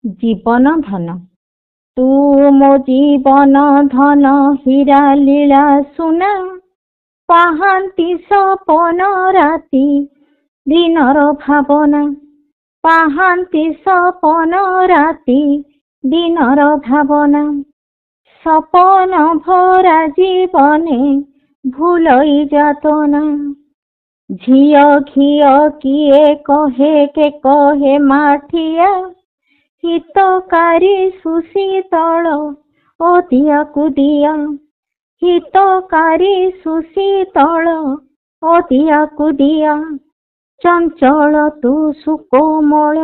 जीवन धन तू मो जीवन धन हीरा लीला सुना पाहांती सपन राति दिनर भावना पाहांती सपन राति दिनर भावना सपन भरा जीवने भूलई जातना झियो घियो किए कहे के कहे माठिया हितकारी सुशीतल ओ दिया कुदिया हितकारी सुशीतल ओ दिया कुदिया चंचल तू सुकोमल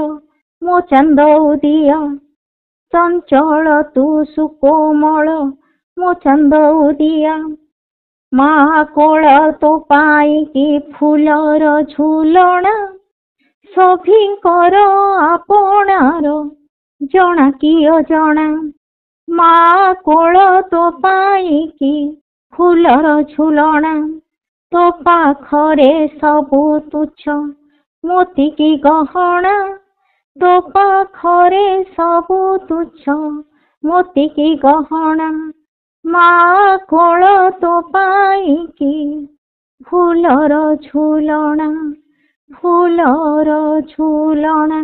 मो चंद उदिया चंचल तू सुकोमल मो चंद उदिया माँ कोल तो पाई कि फूलर झूलना सभिंकर आपणार जना कि अजना माँ कोल तो पाई कि फूलर झूलना तो पाखरे सबु तुच्छ मोती की गहना तो पाखरे सबु तुच्छ मोती की गहना माँ कोल तो पाई कि फूलर झूलना फूलर झूलना।